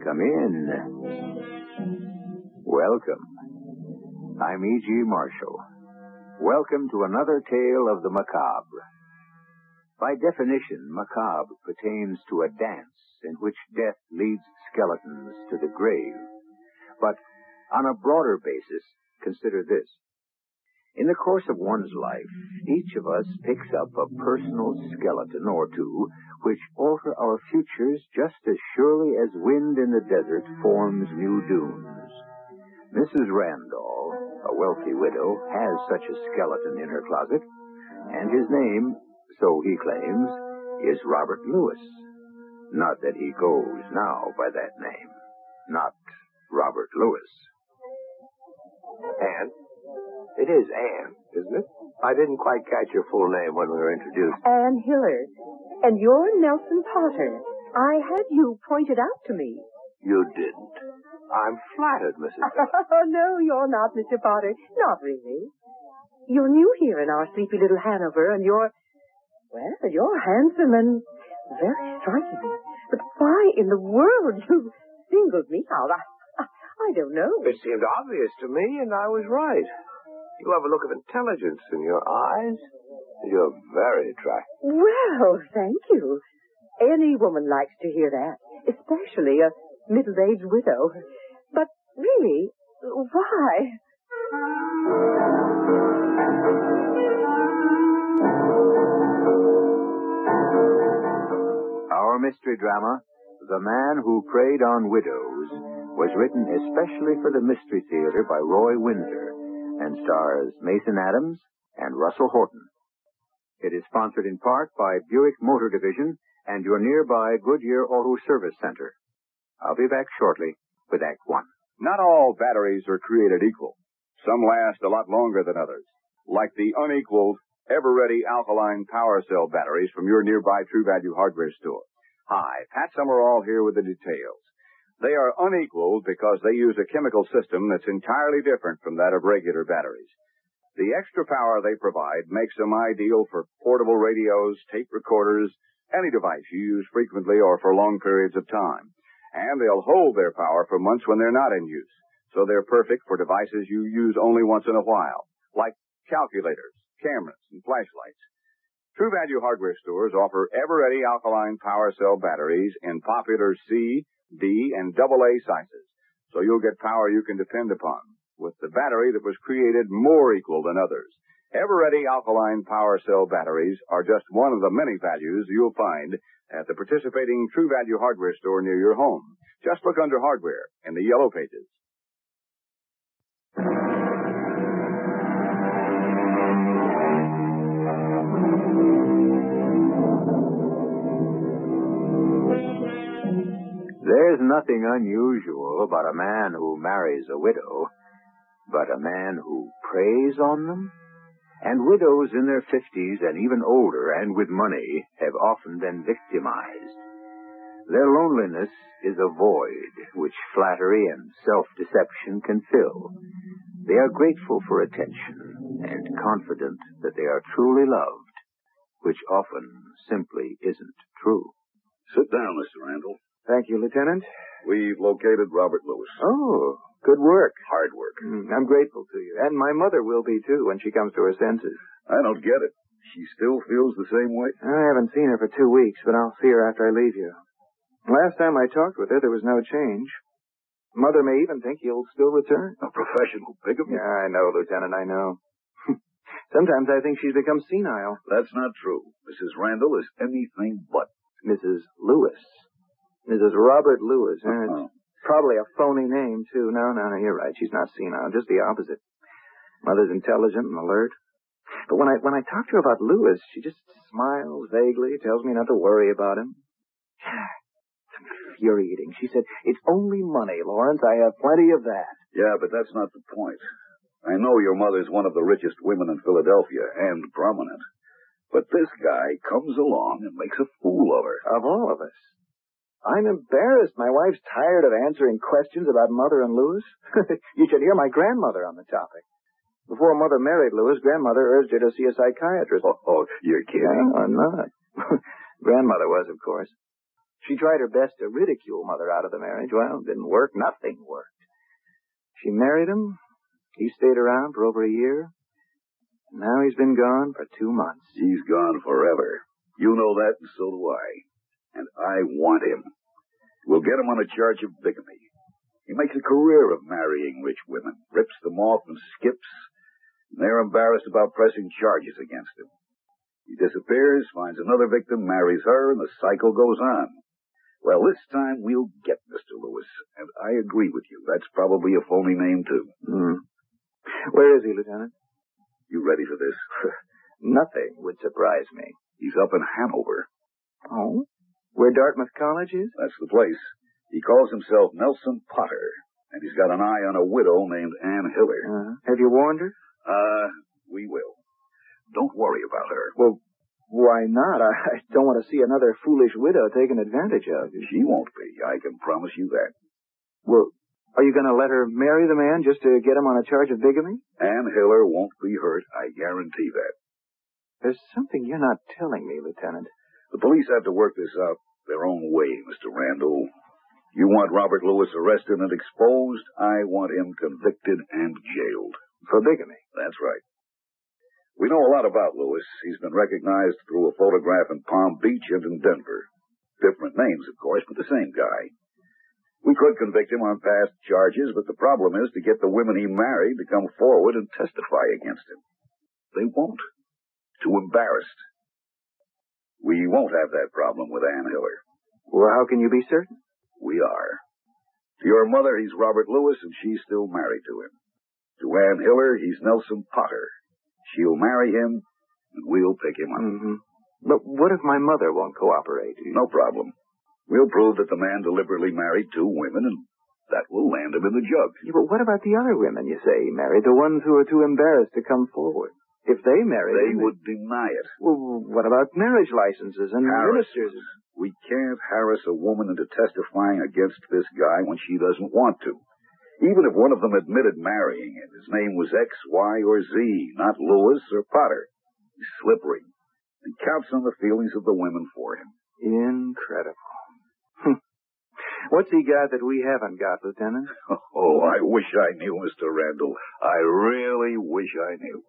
Come in. Welcome. I'm E.G. Marshall. Welcome to another tale of the macabre. By definition, macabre pertains to a dance in which death leads skeletons to the grave. But on a broader basis, consider this. In the course of one's life, each of us picks up a personal skeleton or two which alter our futures just as surely as wind in the desert forms new dunes. Mrs. Randol, a wealthy widow, has such a skeleton in her closet, and his name, so he claims, is Robert Lewis. Not that he goes now by that name. Not Robert Lewis. Anne? It is Anne, isn't it? I didn't quite catch your full name when we were introduced. Anne Hillard. And you're Nelson Potter. I had you pointed out to me. You didn't. I'm flattered, Mrs. Hillard. Oh, no, you're not, Mr. Potter. Not really. You're new here in our sleepy little Hanover, and you're handsome and very striking. But why in the world you singled me out? I don't know. It seemed obvious to me, and I was right. You have a look of intelligence in your eyes. You're very attractive. Well, thank you. Any woman likes to hear that, especially a middle-aged widow. But really, why? Our mystery drama, The Man Who Preyed on Widows, was written especially for the Mystery Theater by Roy Windsor and stars Mason Adams and Russell Horton. It is sponsored in part by Buick Motor Division and your nearby Goodyear Auto Service Center. I'll be back shortly with Act One. Not all batteries are created equal. Some last a lot longer than others, like the unequaled, ever-ready alkaline power cell batteries from your nearby True Value hardware store. Hi, Pat Summerall here with the details. They are unequaled because they use a chemical system that's entirely different from that of regular batteries. The extra power they provide makes them ideal for portable radios, tape recorders, any device you use frequently or for long periods of time. And they'll hold their power for months when they're not in use. So they're perfect for devices you use only once in a while, like calculators, cameras, and flashlights. True Value hardware stores offer ever-ready alkaline power cell batteries in popular C, D, and AA sizes, so you'll get power you can depend upon, with the battery that was created more equal than others. Ever-ready alkaline power cell batteries are just one of the many values you'll find at the participating True Value hardware store near your home. Just look under hardware in the yellow pages. There's nothing unusual about a man who marries a widow, but a man who preys on them? And widows in their 50s and even older and with money have often been victimized. Their loneliness is a void which flattery and self-deception can fill. They are grateful for attention and confident that they are truly loved, which often simply isn't true. Sit down, Mr. Randol. Thank you, Lieutenant. We've located Robert Lewis. Oh, good work. Hard work. I'm grateful to you. And my mother will be, too, when she comes to her senses. I don't get it. She still feels the same way? I haven't seen her for 2 weeks, but I'll see her after I leave you. Last time I talked with her, there was no change. Mother may even think you'll still return. A professional bigamy? Yeah, I know, Lieutenant, I know. Sometimes I think she's become senile. That's not true. Mrs. Randol is anything but. Mrs. Lewis. Mrs. Robert Lewis. Uh-huh. It's probably a phony name, too. No, you're right. She's not senile. Just the opposite. Mother's intelligent and alert. But when I talk to her about Lewis, she just smiles vaguely, tells me not to worry about him. It's infuriating. She said, "It's only money, Lawrence. I have plenty of that." Yeah, but that's not the point. I know your mother's one of the richest women in Philadelphia, and prominent. But this guy comes along and makes a fool of her. Of all of us. I'm embarrassed. My wife's tired of answering questions about Mother and Lewis. You should hear my grandmother on the topic. Before Mother married Lewis, Grandmother urged her to see a psychiatrist. Oh, you're kidding? No, I'm not. Grandmother was, of course. She tried her best to ridicule Mother out of the marriage. Well, it didn't work. Nothing worked. She married him. He stayed around for over a year. And now he's been gone for 2 months. He's gone forever. You know that, and so do I. And I want him. We'll get him on a charge of bigamy. He makes a career of marrying rich women, rips them off and skips, and they're embarrassed about pressing charges against him. He disappears, finds another victim, marries her, and the cycle goes on. Well, this time we'll get Mr. Lewis, and I agree with you. That's probably a phony name, too. Where is he, Lieutenant? You ready for this? Nothing would surprise me. He's up in Hanover. Oh? Where Dartmouth College is? That's the place. He calls himself Nelson Potter, and he's got an eye on a widow named Ann Hiller. Have you warned her? We will. Don't worry about her. Well, why not? I don't want to see another foolish widow taken advantage of. She won't be. I can promise you that. Well, are you going to let her marry the man just to get him on a charge of bigamy? Ann Hiller won't be hurt. I guarantee that. There's something you're not telling me, Lieutenant. The police have to work this out their own way, Mr. Randol. You want Robert Lewis arrested and exposed. I want him convicted and jailed. For bigamy? That's right. We know a lot about Lewis. He's been recognized through a photograph in Palm Beach and in Denver. Different names, of course, but the same guy. We could convict him on past charges, but the problem is to get the women he married to come forward and testify against him. They won't. Too embarrassed. We won't have that problem with Ann Hiller. Well, how can you be certain? We are. To your mother, he's Robert Lewis, and she's still married to him. To Ann Hiller, he's Nelson Potter. She'll marry him, and we'll pick him up. But what if my mother won't cooperate? No problem. We'll prove that the man deliberately married 2 women, and that will land him in the jug. Yeah, but what about the other women you say he married, the ones who are too embarrassed to come forward? If they married They would deny it. Well, what about marriage licenses and ministers? We can't harass a woman into testifying against this guy when she doesn't want to. Even if one of them admitted marrying him, his name was X, Y, or Z, not Lewis or Potter. He's slippery and counts on the feelings of the women for him. Incredible. What's he got that we haven't got, Lieutenant? Oh, I wish I knew, Mr. Randall. I really wish I knew.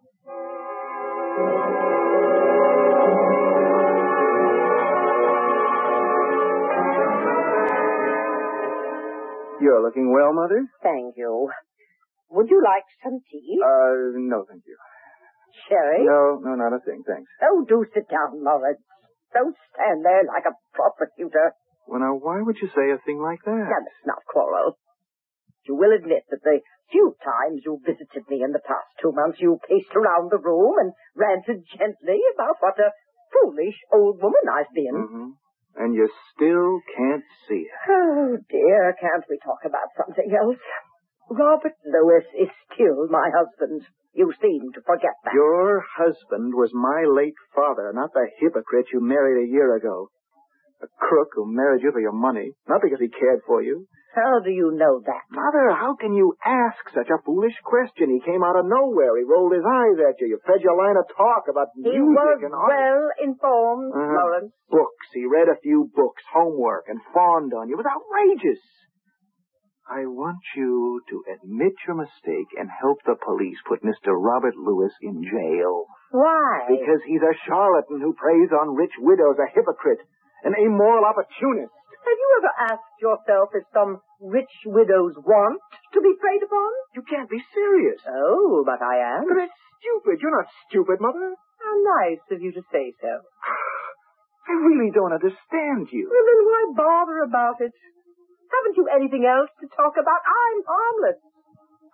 You're looking well, Mother? Thank you. Would you like some tea? No, thank you. Sherry? No, not a thing, thanks. Oh, do sit down, Lawrence. Don't stand there like a prosecutor. Well, now, why would you say a thing like that? Now, let's not quarrel. You will admit that the few times you visited me in the past 2 months, you paced around the room and ranted gently about what a foolish old woman I've been. And you still can't see it. Oh, dear, can't we talk about something else? Robert Lewis is still my husband. You seem to forget that. Your husband was my late father, not the hypocrite you married a year ago. A crook who married you for your money, not because he cared for you. How do you know that? Mother, how can you ask such a foolish question? He came out of nowhere. He rolled his eyes at you. You fed your line of talk about music and art. Well informed, Lawrence. Books. He read a few books, homework, and fawned on you. It was outrageous. I want you to admit your mistake and help the police put Mr. Robert Lewis in jail. Why? Because he's a charlatan who preys on rich widows, a hypocrite, an immoral opportunist. Have you ever asked yourself if some rich widows want to be preyed upon? You can't be serious. Oh, but I am. But it's stupid. You're not stupid, Mother. How nice of you to say so. I really don't understand you. Well, then why bother about it? Haven't you anything else to talk about? I'm harmless.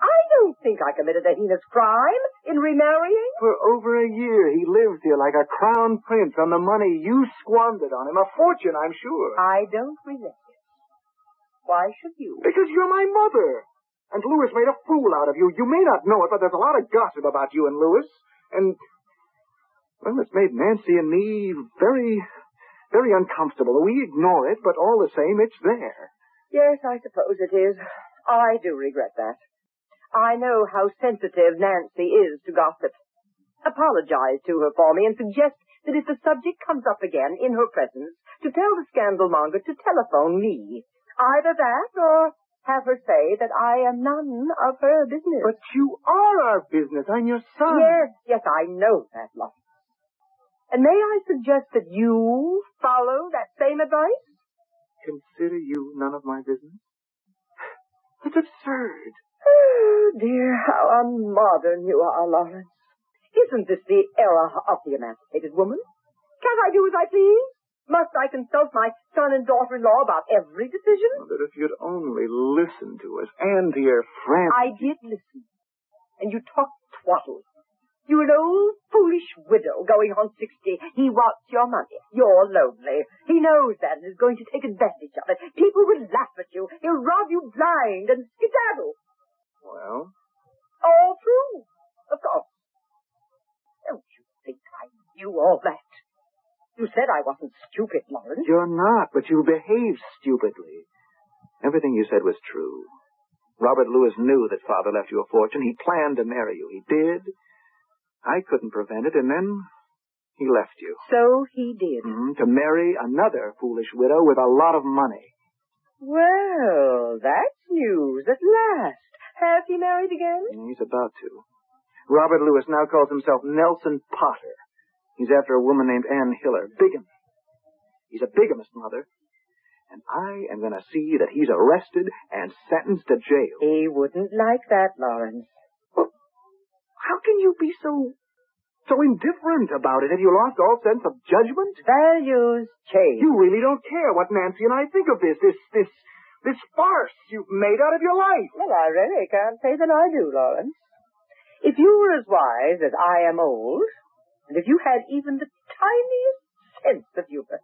I don't think I committed a heinous crime in remarrying. For over a year, he lived here like a crown prince on the money you squandered on him. A fortune, I'm sure. I don't resent it. Why should you? Because you're my mother. And Lewis made a fool out of you. You may not know it, but there's a lot of gossip about you and Lewis. And, well, it's made Nancy and me very, very uncomfortable. We ignore it, but all the same, it's there. Yes, I suppose it is. I do regret that. I know how sensitive Nancy is to gossip. Apologize to her for me and suggest that if the subject comes up again in her presence, to tell the scandalmonger to telephone me. Either that or have her say that I am none of her business. But you are our business. I'm your son. Yes, I know that, Lawrence. And may I suggest that you follow that same advice? Consider you none of my business? That's absurd. Oh, dear, how unmodern you are, Lawrence. Isn't this the era of the emancipated woman? Can't I do as I please? Must I consult my son and daughter-in-law about every decision? But if you'd only listen to us and to your friends... I did listen. And you talked twaddle. You're an old, foolish widow going on 60. He wants your money. You're lonely. He knows that and is going to take advantage of it. People will laugh at you. He'll rob you blind and skedaddle. Well? All true, of course. Don't you think I knew all that? You said I wasn't stupid, Lawrence. You're not, but you behaved stupidly. Everything you said was true. Robert Lewis knew that Father left you a fortune. He planned to marry you. He did. I couldn't prevent it, and then he left you. So he did. To marry another foolish widow with a lot of money. Well, that's news at last. Has he married again? He's about to. Robert Lewis now calls himself Nelson Potter. He's after a woman named Ann Hiller. Bigamy. He's a bigamist, Mother. And I am going to see that he's arrested and sentenced to jail. He wouldn't like that, Lawrence. How can you be so indifferent about it? Have you lost all sense of judgment? Values change. You really don't care what Nancy and I think of this farce you've made out of your life. Well, I really can't say that I do, Lawrence. If you were as wise as I am old, and if you had even the tiniest sense of humor,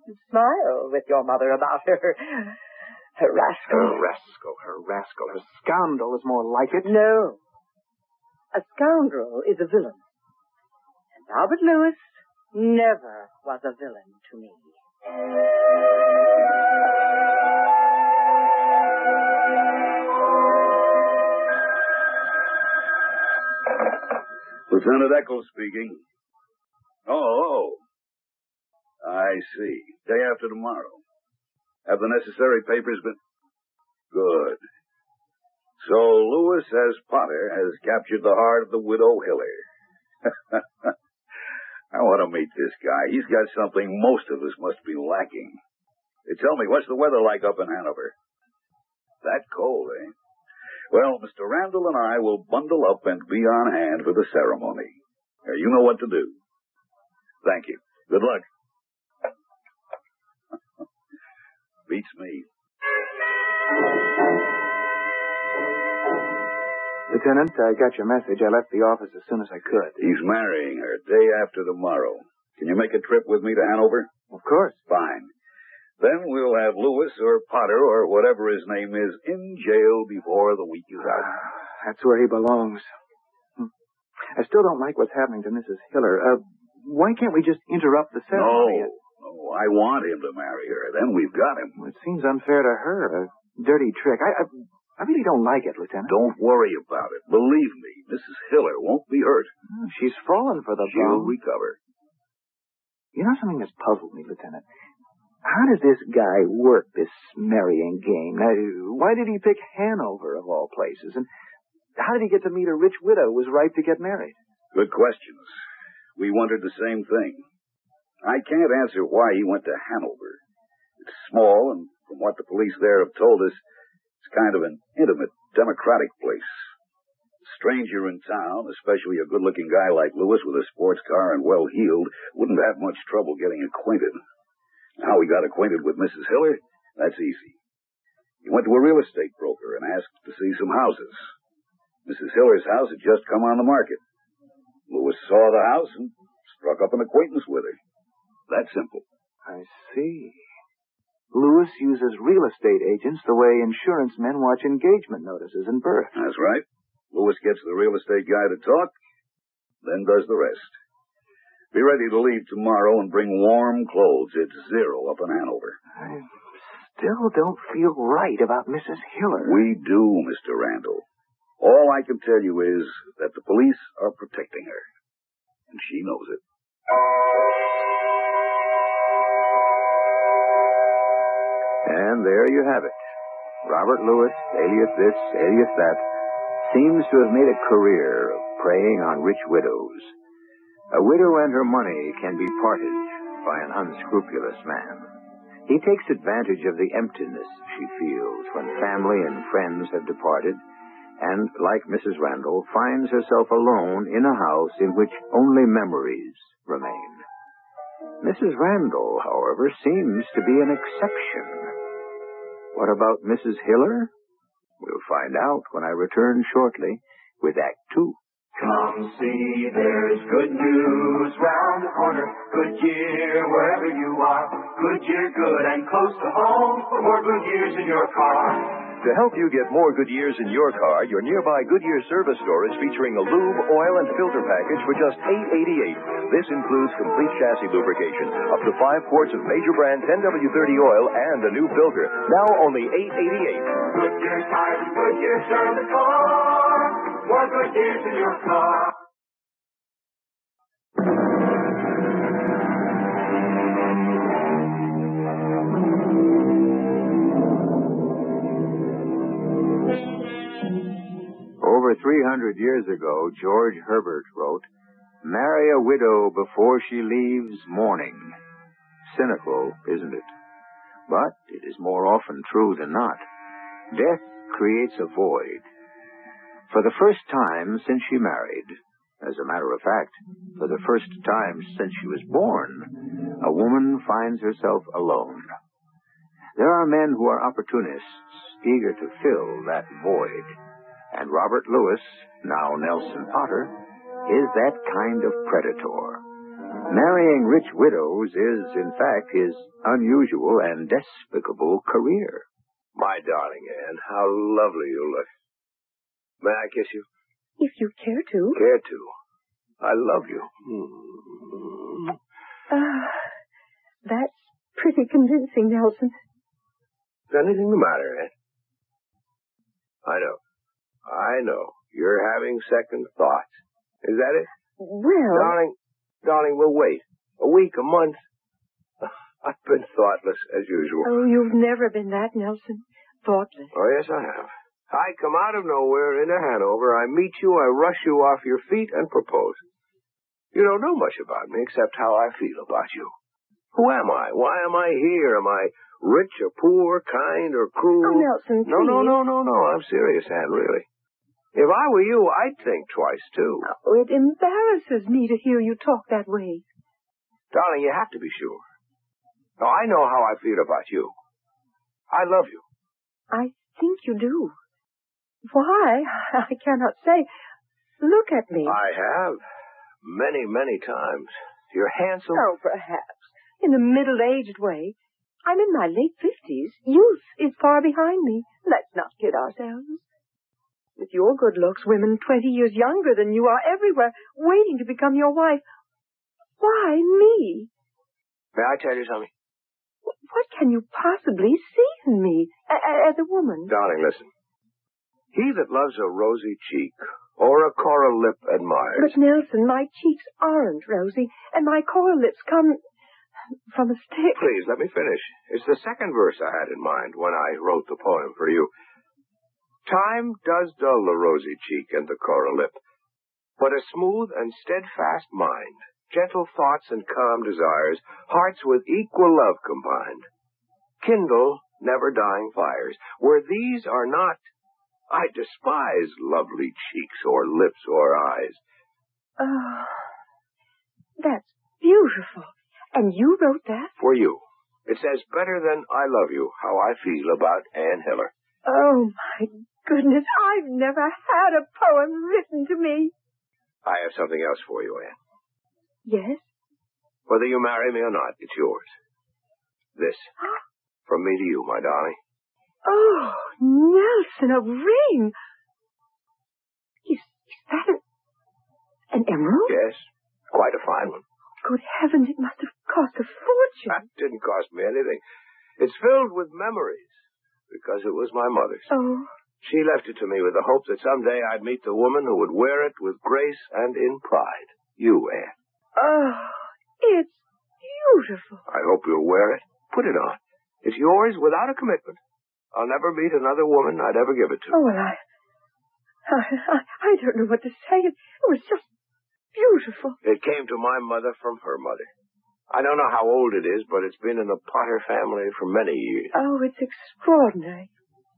you'd smile with your mother about her rascal. Her rascal. Her scoundrel is more like it. No. A scoundrel is a villain. And Robert Lewis never was a villain to me. Lieutenant Eccles speaking. Oh. I see. Day after tomorrow. Have the necessary papers been... Good. So Lewis, as Potter, has captured the heart of the widow Hiller. I want to meet this guy. He's got something most of us must be lacking. Hey, tell me, what's the weather like up in Hanover? That cold, eh? Well, Mr. Randol and I will bundle up and be on hand for the ceremony. You know what to do. Thank you. Good luck. Beats me. Lieutenant, I got your message. I left the office as soon as I could. He's marrying her day after tomorrow. Can you make a trip with me to Hanover? Of course. Fine. Then we'll have Lewis or Potter or whatever his name is in jail before the week is out. That's where he belongs. I still don't like what's happening to Mrs. Hiller. Why can't we just interrupt the ceremony? No, I want him to marry her. Then we've got him. Well, it seems unfair to her. A dirty trick. I really don't like it, Lieutenant. Don't worry about it. Believe me, Mrs. Hiller won't be hurt. She's fallen for the She'll bomb. recover. You know something that's puzzled me, Lieutenant? How does this guy work this marrying game? Now, why did he pick Hanover, of all places? And how did he get to meet a rich widow who was ripe to get married? Good questions. We wondered the same thing. I can't answer why he went to Hanover. It's small, and from what the police there have told us, it's kind of an intimate, democratic place. A stranger in town, especially a good-looking guy like Lewis with a sports car and well-heeled, wouldn't have much trouble getting acquainted. How he got acquainted with Mrs. Hiller, that's easy. He went to a real estate broker and asked to see some houses. Mrs. Hiller's house had just come on the market. Lewis saw the house and struck up an acquaintance with her. That simple. I see. Lewis uses real estate agents the way insurance men watch engagement notices and births. That's right. Lewis gets the real estate guy to talk, then does the rest. Be ready to leave tomorrow and bring warm clothes. It's 0 up in Hanover. I still don't feel right about Mrs. Hiller. We do, Mr. Randol. All I can tell you is that the police are protecting her. And she knows it. And there you have it. Robert Lewis, alias this, alias that, seems to have made a career of preying on rich widows. A widow and her money can be parted by an unscrupulous man. He takes advantage of the emptiness she feels when family and friends have departed, and, like Mrs. Randol, finds herself alone in a house in which only memories remain. Mrs. Randol, however, seems to be an exception. What about Mrs. Hiller? We'll find out when I return shortly with Act 2. Come see, there's good news round the corner. Goodyear, wherever you are. Goodyear, good and close to home. For more good years in your car. To help you get more good years in your car, your nearby Goodyear service store is featuring a lube, oil, and filter package for just $8.88. This includes complete chassis lubrication, up to 5 quarts of major brand 10W30 oil, and a new filter. Now only $8.88. Goodyear tires and Goodyear service car. More good years in your car. Over 300 years ago, George Herbert wrote, "Marry a widow before she leaves mourning." Cynical, isn't it? But it is more often true than not. Death creates a void. For the first time since she married, as a matter of fact, for the first time since she was born, a woman finds herself alone. There are men who are opportunists, eager to fill that void. And Robert Lewis, now Nelson Potter, is that kind of predator. Marrying rich widows is, in fact, his unusual and despicable career. My darling Anne, how lovely you look. May I kiss you? If you care to. Care to. I love you. That's pretty convincing, Nelson. Is anything the matter, Anne? I know. You're having second thoughts. Is that it? Well... Darling, we'll wait. A week, a month. I've been thoughtless, as usual. Oh, you've never been that, Nelson. Thoughtless. Oh, yes, I have. I come out of nowhere into Hanover. I meet you, I rush you off your feet and propose. You don't know much about me except how I feel about you. Who am I? Why am I here? Am I rich or poor, kind or cruel? Oh, Nelson, please. No. I'm serious, Anne, really. If I were you, I'd think twice, too. Oh, it embarrasses me to hear you talk that way. Darling, you have to be sure. Now, I know how I feel about you. I love you. I think you do. Why? I cannot say. Look at me. I have. Many, many times. You're handsome. Oh, perhaps. In a middle-aged way. I'm in my late 50s. Youth is far behind me. Let's not kid ourselves. With your good looks, women 20 years younger than you are everywhere, waiting to become your wife. Why me? May I tell you something? What can you possibly see in me as a woman? Darling, listen. He that loves a rosy cheek or a coral lip admires. But, Nelson, my cheeks aren't rosy, and my coral lips come from a stick. Please, let me finish. It's the second verse I had in mind when I wrote the poem for you. Time does dull the rosy cheek and the coral lip, but a smooth and steadfast mind, gentle thoughts and calm desires, hearts with equal love combined, kindle never-dying fires. Where these are not, I despise lovely cheeks or lips or eyes. Oh, that's beautiful. And you wrote that? For you. It says better than I love you, how I feel about Anne Hiller. Oh, my goodness, I've never had a poem written to me. I have something else for you, Anne. Yes? Whether you marry me or not, it's yours. This. From me to you, my darling. Oh, Nelson, a ring. Is that an emerald? Yes, quite a fine one. Good heavens, it must have cost a fortune. That didn't cost me anything. It's filled with memories, because it was my mother's. Oh. She left it to me with the hope that someday I'd meet the woman who would wear it with grace and in pride. You, Anne. Oh, it's beautiful. I hope you'll wear it. Put it on. It's yours without a commitment. I'll never meet another woman I'd ever give it to. Oh, well, I don't know what to say. It was just beautiful. It came to my mother from her mother. I don't know how old it is, but it's been in the Potter family for many years. Oh, it's extraordinary.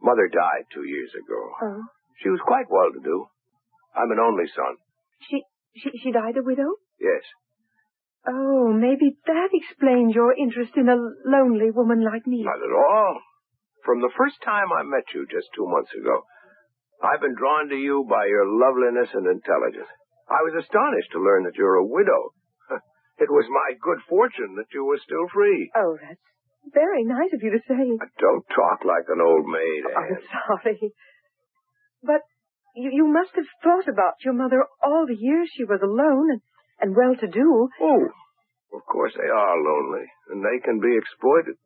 Mother died 2 years ago. Oh. She was quite well-to-do. I'm an only son. She died a widow? Yes. Oh, maybe that explains your interest in a lonely woman like me. Not at all. From the first time I met you just 2 months ago, I've been drawn to you by your loveliness and intelligence. I was astonished to learn that you're a widow. It was my good fortune that you were still free. Oh, that's very nice of you to say. Don't talk like an old maid, Anne. I'm sorry. But you must have thought about your mother all the years she was alone and well-to-do. Oh, of course they are lonely, and they can be exploited.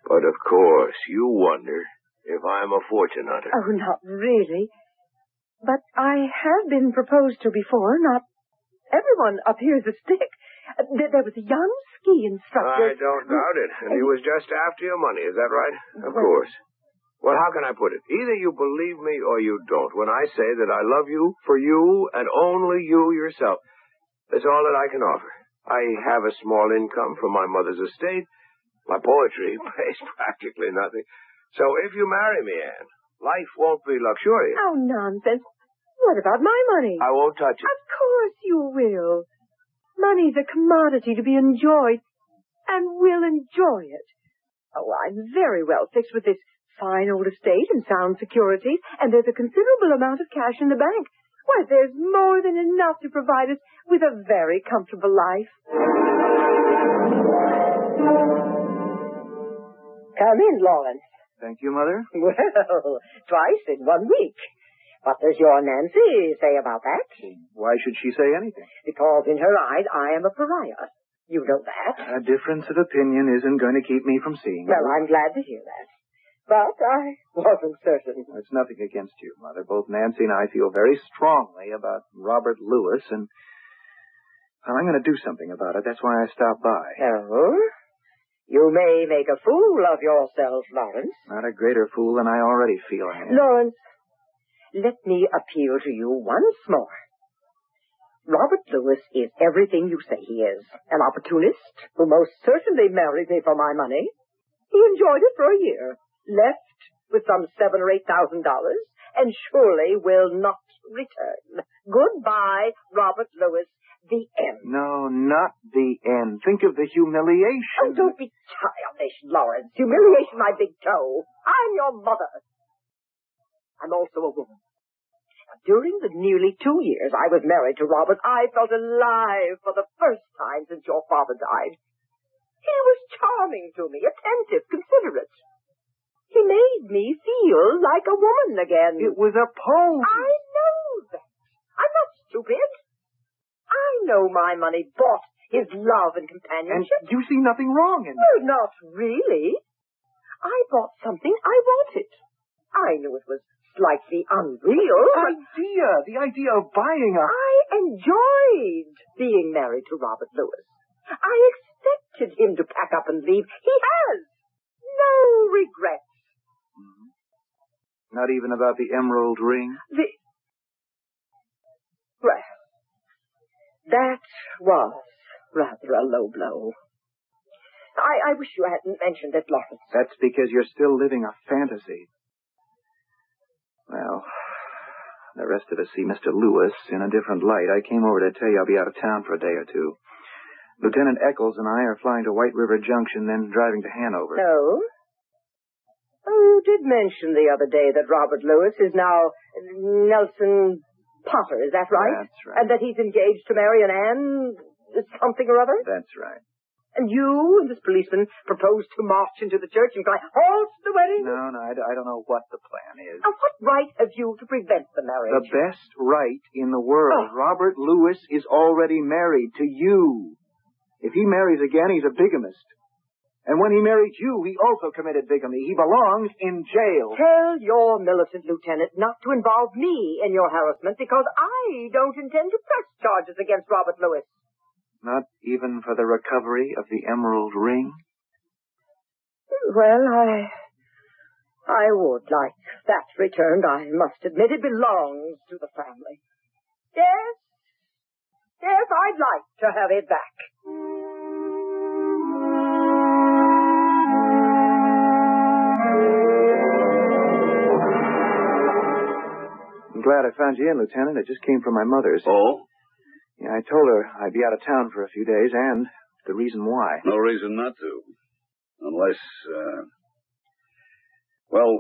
But of course, you wonder if I'm a fortune hunter. Oh, not really. But I have been proposed to before. Not everyone up here is a stick. There was a young ski instructor. I don't doubt it. And he was just after your money, is that right? Of course. Well, how can I put it? Either you believe me or you don't. When I say that I love you for you and only you yourself, that's all that I can offer. I have a small income from my mother's estate. My poetry pays practically nothing. So if you marry me, Anne, life won't be luxurious. Oh, nonsense. What about my money? I won't touch it. Of course you will. Money's a commodity to be enjoyed, and we'll enjoy it. Oh, I'm very well fixed with this fine old estate and sound securities, and there's a considerable amount of cash in the bank. Why, there's more than enough to provide us with a very comfortable life. Come in, Lawrence. Thank you, Mother. Well, twice in 1 week. What does your Nancy say about that? Why should she say anything? Because in her eyes, I am a pariah. You know that. A difference of opinion isn't going to keep me from seeing Well, her. I'm glad to hear that. But I wasn't certain. It's nothing against you, Mother. Both Nancy and I feel very strongly about Robert Lewis, and well, I'm going to do something about it. That's why I stopped by. Oh? You may make a fool of yourself, Lawrence. Not a greater fool than I already feel I am. Lawrence, let me appeal to you once more. Robert Lewis is everything you say he is. An opportunist who most certainly married me for my money. He enjoyed it for a year, left with some $7,000 or $8,000, and surely will not return. Goodbye, Robert Lewis. The end. No, not the end. Think of the humiliation. Oh, don't be childish, Lawrence. Humiliation, my big toe. I'm your mother. I'm also a woman. During the nearly 2 years I was married to Robert, I felt alive for the first time since your father died. He was charming to me, attentive, considerate. He made me feel like a woman again. It was a pose. I know that. I'm not stupid. I know my money bought his love and companionship. And you see nothing wrong in that. No, not really. I bought something I wanted. I knew it was slightly unreal. The idea of buying a... I enjoyed being married to Robert Lewis. I expected him to pack up and leave. He has. No regrets. Mm-hmm. Not even about the emerald ring? Well, that was rather a low blow. I wish you hadn't mentioned it, Lawrence. That's because you're still living a fantasy. Well, the rest of us see Mr. Lewis in a different light. I came over to tell you I'll be out of town for a day or two. Lieutenant Eccles and I are flying to White River Junction, then driving to Hanover. Oh? Oh, you did mention the other day that Robert Lewis is now Nelson Potter, is that right? That's right. And that he's engaged to marry an Anne something or other? That's right. And you and this policeman proposed to march into the church and cry, halt the wedding? No, I don't know what the plan is. Now, what right have you to prevent the marriage? The best right in the world. Oh. Robert Lewis is already married to you. If he marries again, he's a bigamist. And when he married you, he also committed bigamy. He belongs in jail. Tell your militant lieutenant not to involve me in your harassment because I don't intend to press charges against Robert Lewis. Not even for the recovery of the emerald ring? Well, I would like that returned, I must admit. It belongs to the family. Yes, I'd like to have it back. I'm glad I found you in, Lieutenant. It just came from my mother's. Oh? Yeah, I told her I'd be out of town for a few days, and the reason why. No reason not to. Unless, well,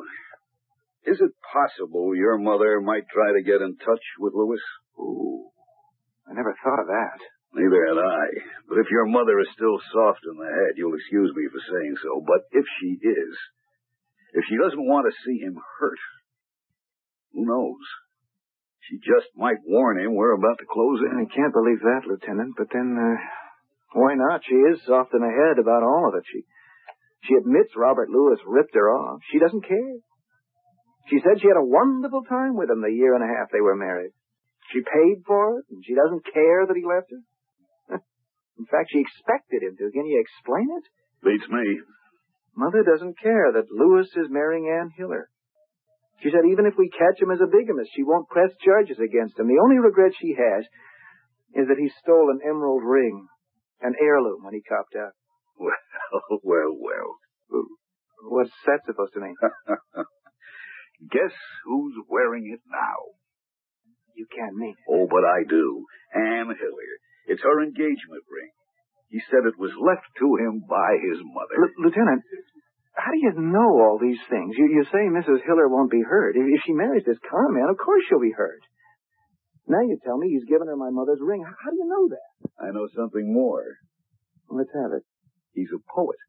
is it possible your mother might try to get in touch with Louis? Ooh, I never thought of that. Neither had I. But if your mother is still soft in the head, you'll excuse me for saying so. But if she is, if she doesn't want to see him hurt, who knows? She just might warn him we're about to close in. I can't believe that, Lieutenant. But then, why not? She is soft in the head about all of it. She admits Robert Louis ripped her off. She doesn't care. She said she had a wonderful time with him the year and a half they were married. She paid for it, and she doesn't care that he left her. In fact, she expected him to. Can you explain it? Beats me. Mother doesn't care that Louis is marrying Ann Hiller. She said even if we catch him as a bigamist, she won't press charges against him. The only regret she has is that he stole an emerald ring, an heirloom, when he copped out. Well. What's that supposed to mean? Guess who's wearing it now? You can't mean it. Oh, but I do. Ann Hiller. It's her engagement ring. He said it was left to him by his mother. Lieutenant, how do you know all these things? You say Mrs. Hiller won't be hurt. If she marries this con man, of course she'll be hurt. Now you tell me he's given her my mother's ring. How do you know that? I know something more. Let's have it. He's a poet.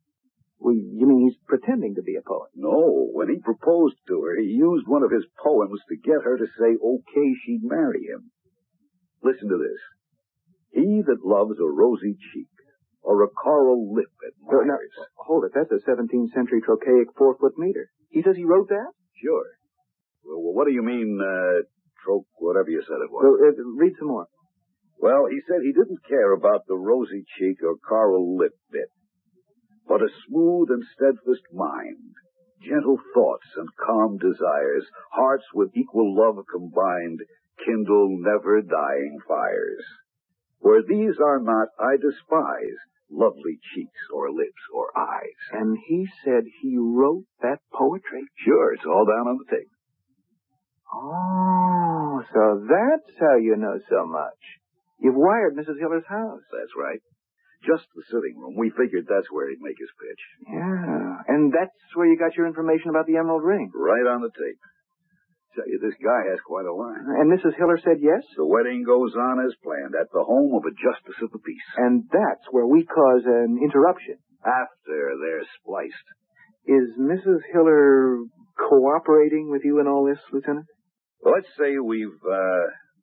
Well, you mean he's pretending to be a poet? No, when he proposed to her, he used one of his poems to get her to say okay she'd marry him. Listen to this. He that loves a rosy cheek or a coral lip admires. Now, hold it. That's a 17th century trochaic 4-foot meter. He says he wrote that? Sure. Well, what do you mean, whatever you said it was? Read some more. Well, he said he didn't care about the rosy cheek or coral lip bit, but a smooth and steadfast mind, gentle thoughts and calm desires, hearts with equal love combined, kindle never-dying fires. Where these are not, I despise lovely cheeks or lips or eyes. And he said he wrote that poetry? Sure, it's all down on the tape. Oh, so that's how you know so much. You've wired Mrs. Hiller's house. That's right. Just the sitting room. We figured that's where he'd make his pitch. Yeah, and that's where you got your information about the emerald ring. Right on the tape. Tell you, this guy has quite a line. And Mrs. Hiller said yes? The wedding goes on as planned at the home of a justice of the peace. And that's where we cause an interruption. After they're spliced. Is Mrs. Hiller cooperating with you in all this, Lieutenant? Well, let's say we've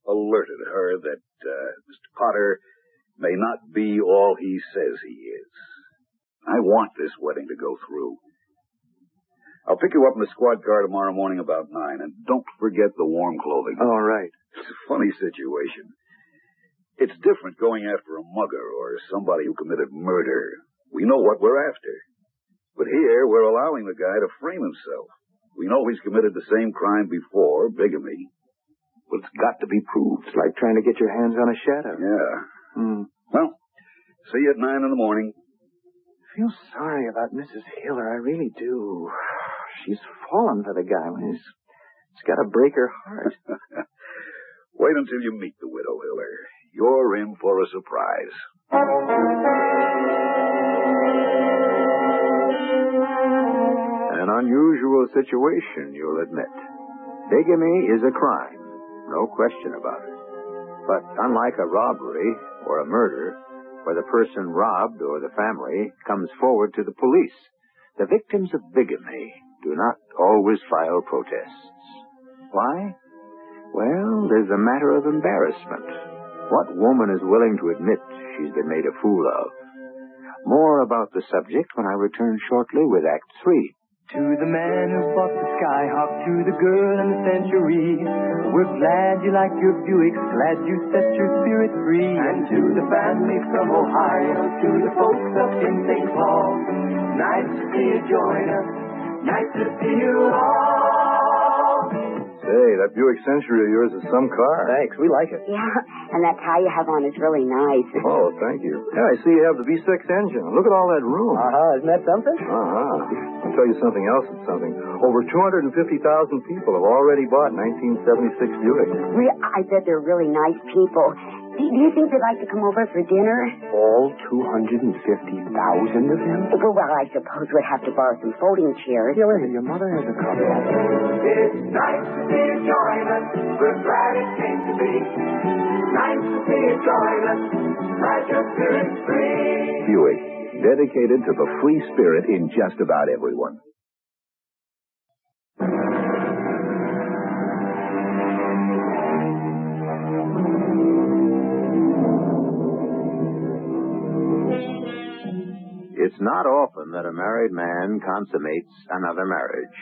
alerted her that Mr. Potter may not be all he says he is. I want this wedding to go through. I'll pick you up in the squad car tomorrow morning about 9, and don't forget the warm clothing. All right. It's a funny situation. It's different going after a mugger or somebody who committed murder. We know what we're after. But here, we're allowing the guy to frame himself. We know he's committed the same crime before, bigamy. But it's got to be proved. It's like trying to get your hands on a shadow. Yeah. Well, see you at 9 in the morning. I feel sorry about Mrs. Hiller. I really do. She's fallen for the guy. It's got to break her heart. Wait until you meet the widow Hiller. You're in for a surprise. An unusual situation, you'll admit. Bigamy is a crime, no question about it. But unlike a robbery or a murder, where the person robbed or the family comes forward to the police, the victims of bigamy do not always file protests. Why? Well, there's a matter of embarrassment. What woman is willing to admit she's been made a fool of? More about the subject when I return shortly with Act 3. To the man who bought the Skyhawk, to the girl in the Century, we're glad you like your Buick, glad you set your spirit free. And to the family from Ohio, to the folks up in St. Paul, Nice to see you join us. Nice to see you all. Say, that Buick Century of yours is some car. Thanks, we like it. Yeah, and that tie you have on is really nice. Oh, thank you. Yeah, I see you have the V6 engine. Look at all that room. Isn't that something? I'll tell you something else that's something. Over 250,000 people have already bought 1976 Buick. I bet they're really nice people. Do you think they'd like to come over for dinner? All 250,000 of them? Well, I suppose we'd have to borrow some folding chairs. Yeah, wait, your mother has a couple. It's nice to see you join us. We're glad it came to be. Nice to see you join us. Like your spirit's free. Buick, dedicated to the free spirit in just about everyone. It's not often that a married man consummates another marriage.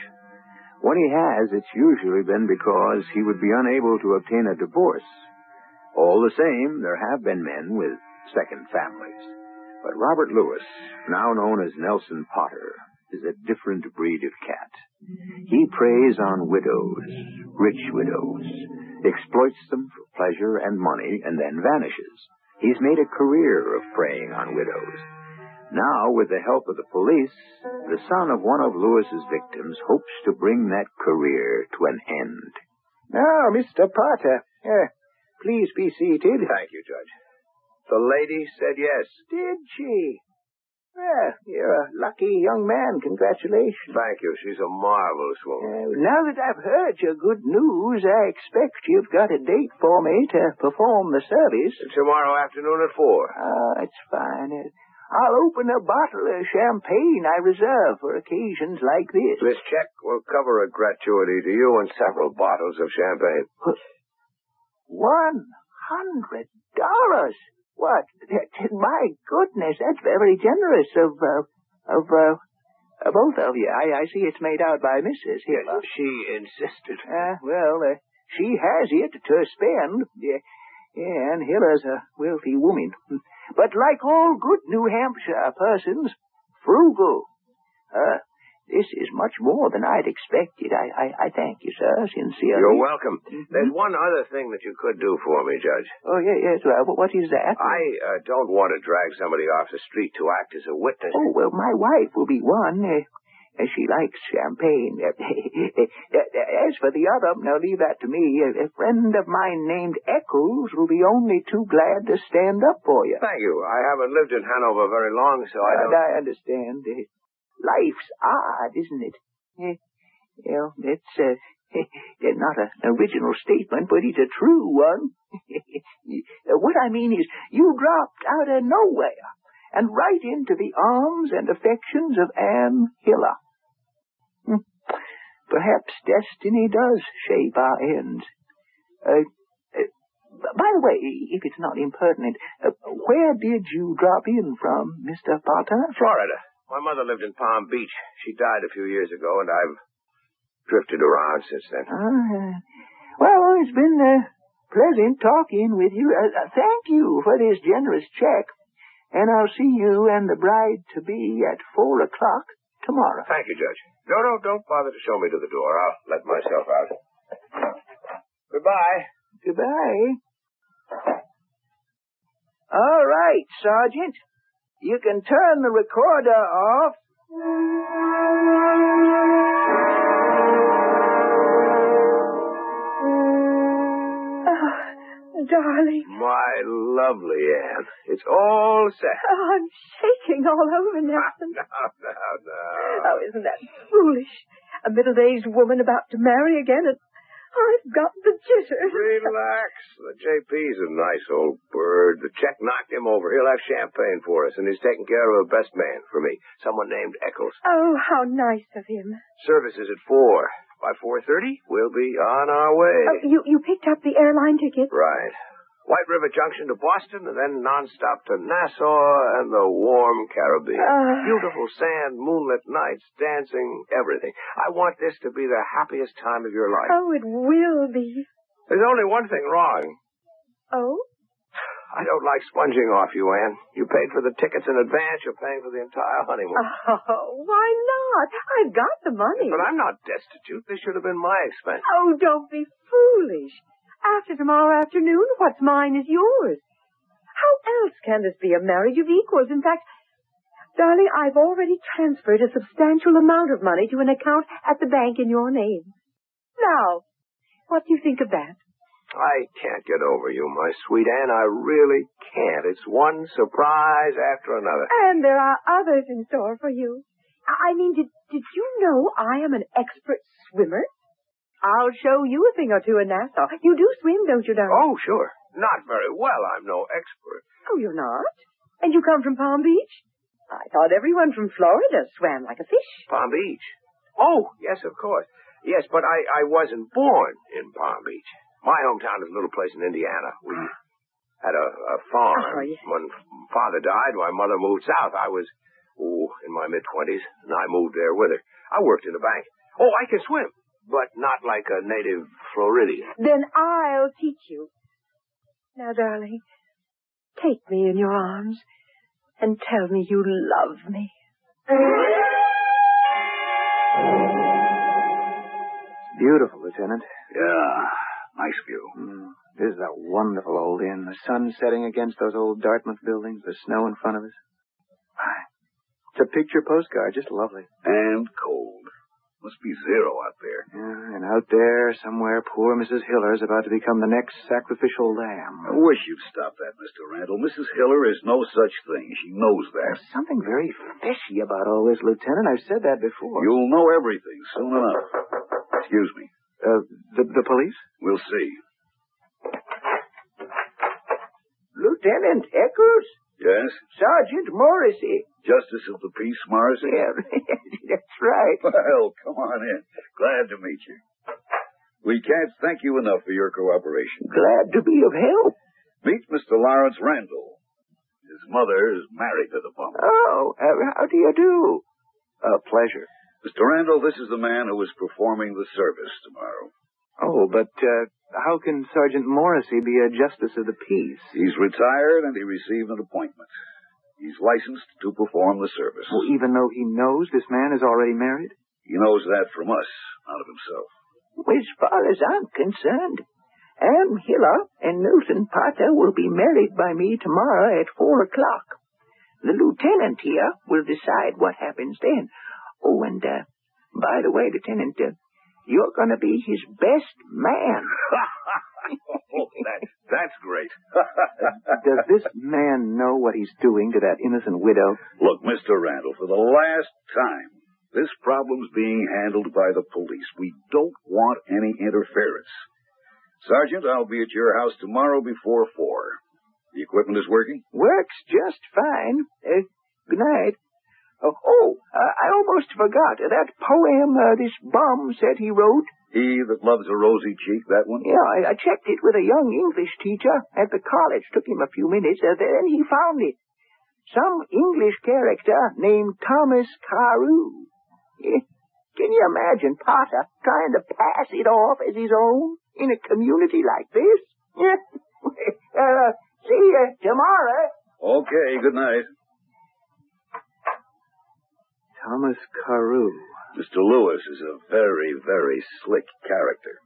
When he has, it's usually been because he would be unable to obtain a divorce. All the same, there have been men with second families. But Robert Lewis, now known as Nelson Potter, is a different breed of cat. He preys on widows, rich widows, exploits them for pleasure and money, and then vanishes. He's made a career of preying on widows. Now, with the help of the police, the son of one of Lewis's victims hopes to bring that career to an end. Now, Mr. Potter, please be seated. Thank you, Judge. The lady said yes. Did she? Well, you're a lucky young man. Congratulations. Thank you. She's a marvelous woman. Now that I've heard your good news, I expect you've got a date for me to perform the service. Tomorrow afternoon at 4. It's fine. I'll open a bottle of champagne I reserve for occasions like this. This check will cover a gratuity to you and several bottles of champagne. $100? What? My goodness, that's very generous of both of you. I see it's made out by Mrs. Hiller. She insisted. She has it to spend. Yeah, and Hiller's a wealthy woman. But like all good New Hampshire persons, frugal. This is much more than I'd expected. I thank you, sir, sincerely. You're welcome. There's one other thing that you could do for me, Judge. Oh, yes, well, what is that? I don't want to drag somebody off the street to act as a witness. Oh, well, my wife will be one. She likes champagne. As for the other, now leave that to me. A friend of mine named Eccles will be only too glad to stand up for you. Thank you. I haven't lived in Hanover very long, so I don't... I understand. Life's odd, isn't it? It's not an original statement, but it's a true one. What I mean is, you dropped out of nowhere and right into the arms and affections of Anne Hiller. Perhaps destiny does shape our ends. By the way, if it's not impertinent, where did you drop in from, Mr. Potter? Florida. My mother lived in Palm Beach. She died a few years ago, and I've drifted around since then. Well, it's been pleasant talking with you. Thank you for this generous check. And I'll see you and the bride-to-be at 4 o'clock tomorrow. Thank you, Judge. No, don't bother to show me to the door. I'll let myself out. Goodbye. Goodbye. All right, Sergeant. You can turn the recorder off. Darling. My lovely Anne. It's all set. Oh, I'm shaking all over, Nelson. No. Oh, isn't that foolish? A middle-aged woman about to marry again, and I've got the jitters. Relax. The JP's a nice old bird. The check knocked him over. He'll have champagne for us, and he's taking care of a best man for me, someone named Eccles. Oh, how nice of him. Service is at 4. By 4:30, we'll be on our way. Oh, you picked up the airline ticket? Right. White River Junction to Boston, and then nonstop to Nassau and the warm Caribbean. Beautiful sand, moonlit nights, dancing, everything. I want this to be the happiest time of your life. Oh, it will be. There's only one thing wrong. Oh? I don't like sponging off you, Anne. You paid for the tickets in advance. You're paying for the entire honeymoon. Oh, why not? I've got the money. But I'm not destitute. This should have been my expense. Oh, don't be foolish. After tomorrow afternoon, what's mine is yours. How else can this be a marriage of equals? In fact, darling, I've already transferred a substantial amount of money to an account at the bank in your name. Now, what do you think of that? I can't get over you, my sweet Anne. I really can't. It's one surprise after another. And there are others in store for you. I mean, did you know I am an expert swimmer? I'll show you a thing or two in Nassau. You do swim, don't you, darling? Oh, sure. Not very well. I'm no expert. Oh, you're not? And you come from Palm Beach? I thought everyone from Florida swam like a fish. Palm Beach? Oh, yes, of course. Yes, but I wasn't born in Palm Beach. My hometown is a little place in Indiana. We had a farm. Oh, yeah. When Father died, my mother moved south. I was, in my mid-20s, and I moved there with her. I worked in a bank. Oh, I can swim, but not like a native Floridian. Then I'll teach you. Now, darling, take me in your arms and tell me you love me. Beautiful, Lieutenant. Yeah, nice view. This is a wonderful old inn. The sun setting against those old Dartmouth buildings, the snow in front of us. It's a picture postcard, just lovely. And cold. Must be zero out there. Yeah, and out there, somewhere, poor Mrs. Hiller is about to become the next sacrificial lamb. I wish you'd stop that, Mr. Randall. Mrs. Hiller is no such thing. She knows that. There's something very fishy about all this, Lieutenant. I've said that before. You'll know everything soon enough. Excuse me. The police? We'll see. Lieutenant Eccles? Yes? Sergeant Morrissey. Justice of the Peace, Morrissey? Yeah, that's right. Well, come on in. Glad to meet you. We can't thank you enough for your cooperation. Glad to be of help. Meet Mr. Lawrence Randol. His mother is married to the bum. Oh, how do you do? Pleasure. Mr. Randall, this is the man who is performing the service tomorrow. Oh, but how can Sergeant Morrissey be a justice of the peace? He's retired and he received an appointment. He's licensed to perform the service. Well, even though he knows this man is already married? He knows that from us, not of himself. As far as I'm concerned, Anne Hiller and Nelson Potter will be married by me tomorrow at 4 o'clock. The lieutenant here will decide what happens then. Oh, and by the way, Lieutenant, you're going to be his best man. Oh, that's great. Does this man know what he's doing to that innocent widow? Look, Mr. Randall, for the last time, this problem's being handled by the police. We don't want any interference. Sergeant, I'll be at your house tomorrow before 4. The equipment is working? Works just fine. Good night. I almost forgot. That poem this bum said he wrote. He that loves a rosy cheek, that one? Yeah, I checked it with a young English teacher at the college. Took him a few minutes, then he found it. Some English character named Thomas Carew. Can you imagine Potter trying to pass it off as his own in a community like this? See you tomorrow. Okay, good night. Thomas Carew. Mr. Lewis is a very, very slick character.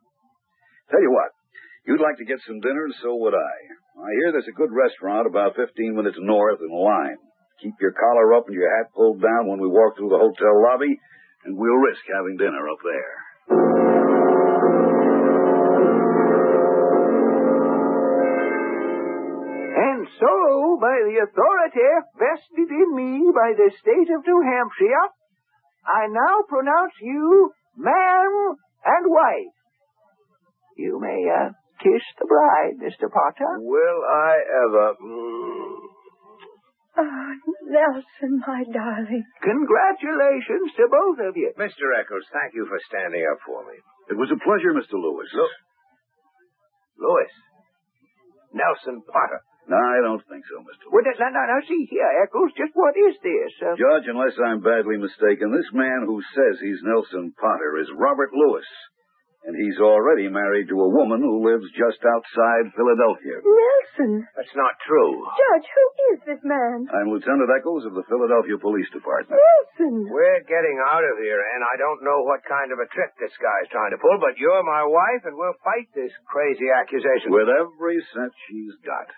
Tell you what, you'd like to get some dinner, and so would I. I hear there's a good restaurant about 15 minutes north in Lime. Keep your collar up and your hat pulled down when we walk through the hotel lobby, and we'll risk having dinner up there. And so, by the authority vested in me by the state of New Hampshire, I now pronounce you man and wife. You may kiss the bride, Mr. Potter. Will I ever? Nelson, my darling. Congratulations to both of you. Mr. Eccles, thank you for standing up for me. It was a pleasure, Mr. Lewis. Look. Lewis. Nelson Potter. No, I don't think so, Mr. Well, Lewis. now, see here, Eccles, just what is this? Judge, unless I'm badly mistaken, this man who says he's Nelson Potter is Robert Lewis. And he's already married to a woman who lives just outside Philadelphia. Nelson! That's not true. Judge, who is this man? I'm Lieutenant Eccles of the Philadelphia Police Department. Nelson! We're getting out of here, and I don't know what kind of a trick this guy's trying to pull, but you're my wife, and we'll fight this crazy accusation. With every cent she's got.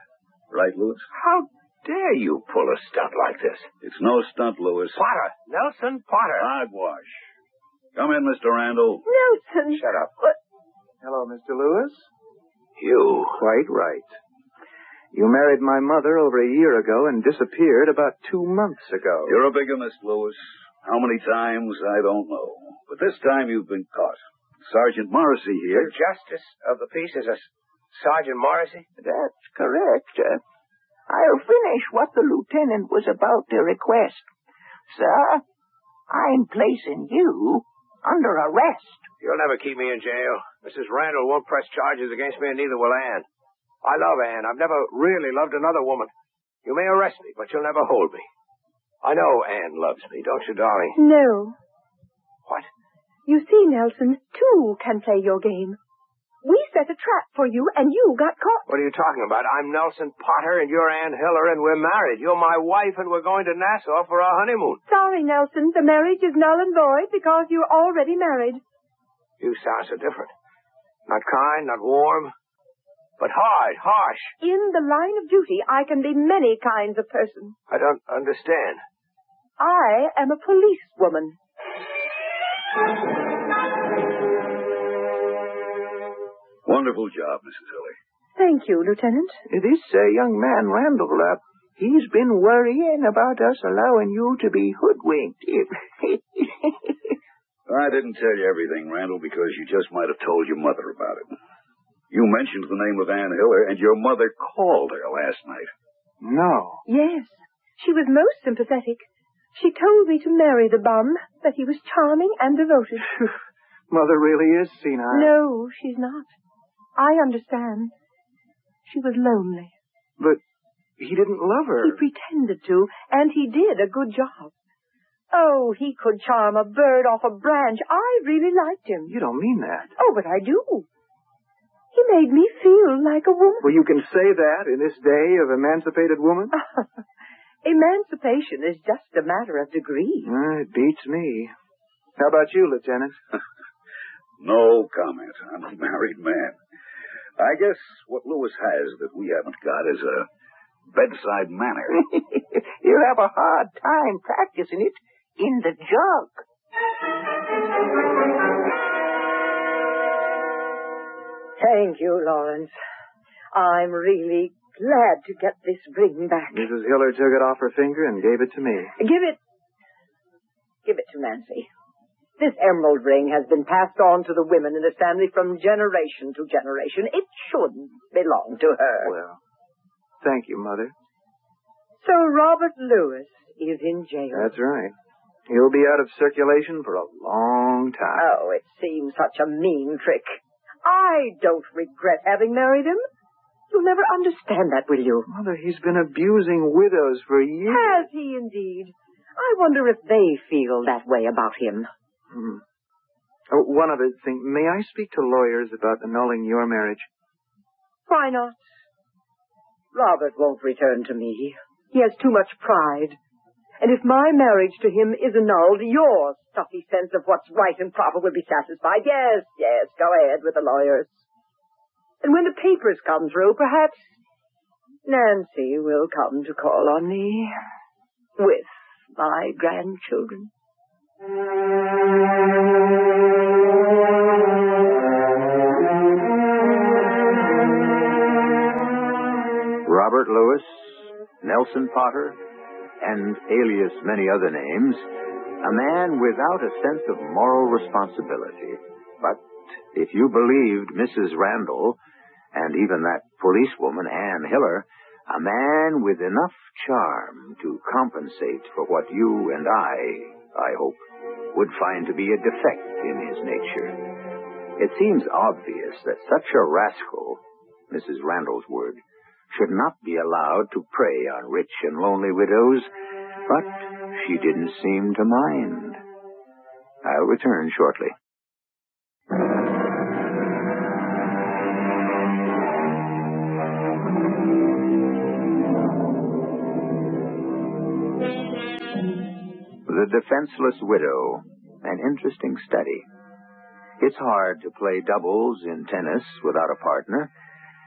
Right, Lewis? How dare you pull a stunt like this? It's no stunt, Lewis. Potter. Nelson Potter. Hogwash. Come in, Mr. Randol. Nelson! Shut up. What? Hello, Mr. Lewis. You. Quite right. You married my mother over a year ago and disappeared about 2 months ago. You're a bigamist, Lewis. How many times, I don't know. But this time you've been caught. Sergeant Morrissey here. The justice of the peace is a Sergeant Morrissey? That's correct. I'll finish what the lieutenant was about to request. Sir, I'm placing you under arrest. You'll never keep me in jail. Mrs. Randall won't press charges against me, and neither will Anne. I love Anne. I've never really loved another woman. You may arrest me, but you'll never hold me. I know Anne loves me, don't you, darling? No. What? You see, Nelson, two can play your game. We set a trap for you, and you got caught. What are you talking about? I'm Nelson Potter, and you're Ann Hiller, and we're married. You're my wife, and we're going to Nassau for our honeymoon. Sorry, Nelson. The marriage is null and void because you're already married. You sound so different. Not kind, not warm, but hard, harsh. In the line of duty, I can be many kinds of person. I don't understand. I am a policewoman. Wonderful job, Mrs. Hiller. Thank you, Lieutenant. This young man, Randol, he's been worrying about us allowing you to be hoodwinked. I didn't tell you everything, Randall, because you just might have told your mother about it. You mentioned the name of Ann Hiller, and your mother called her last night. No. Yes. She was most sympathetic. She told me to marry the bum, that he was charming and devoted. Mother really is senile. No, she's not. I understand. She was lonely. But he didn't love her. He pretended to, and he did a good job. Oh, he could charm a bird off a branch. I really liked him. You don't mean that. Oh, but I do. He made me feel like a woman. Well, you can say that in this day of emancipated woman? Emancipation is just a matter of degree. It beats me. How about you, Lieutenant? No comment. I'm a married man. I guess what Lewis has that we haven't got is a bedside manner. You'll have a hard time practicing it in the jug. Thank you, Lawrence. I'm really glad to get this ring back. Mrs. Hiller took it off her finger and gave it to me. Give it to Nancy. This emerald ring has been passed on to the women in this family from generation to generation. It should belong to her. Well, thank you, Mother. So Robert Lewis is in jail. That's right. He'll be out of circulation for a long time. Oh, it seems such a mean trick. I don't regret having married him. You'll never understand that, will you? Mother, he's been abusing widows for years. Has he indeed? I wonder if they feel that way about him. Oh, one other thing. May I speak to lawyers about annulling your marriage? Why not? Robert won't return to me. He has too much pride. And if my marriage to him is annulled, your stuffy sense of what's right and proper will be satisfied. Yes, go ahead with the lawyers. And when the papers come through, perhaps Nancy will come to call on me with my grandchildren. Robert Lewis, Nelson Potter, and alias many other names, a man without a sense of moral responsibility. But if you believed Mrs. Randall, and even that policewoman, Ann Hiller, a man with enough charm to compensate for what you and I hope, would find to be a defect in his nature. It seems obvious that such a rascal, Mrs. Randall's word, should not be allowed to prey on rich and lonely widows, but she didn't seem to mind. I'll return shortly. The Defenseless Widow, an interesting study. It's hard to play doubles in tennis without a partner.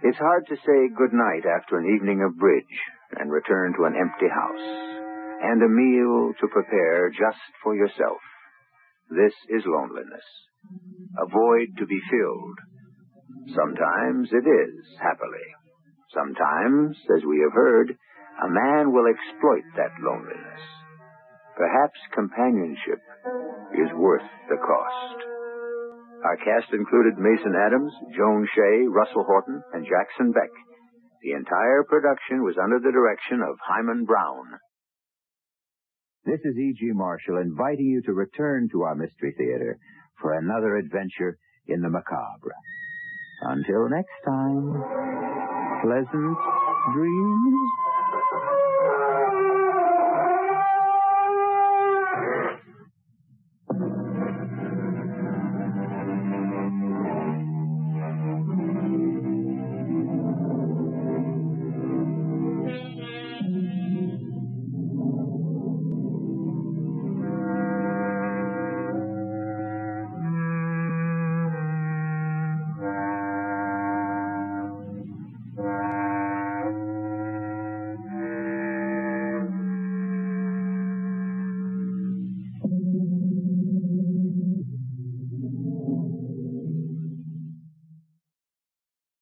It's hard to say goodnight after an evening of bridge and return to an empty house, and a meal to prepare just for yourself. This is loneliness, a void to be filled. Sometimes it is, happily. Sometimes, as we have heard, a man will exploit that loneliness. Perhaps companionship is worth the cost. Our cast included Mason Adams, Joan Shay, Russell Horton, and Jackson Beck. The entire production was under the direction of Hyman Brown. This is E.G. Marshall inviting you to return to our Mystery Theater for another adventure in the macabre. Until next time, pleasant dreams.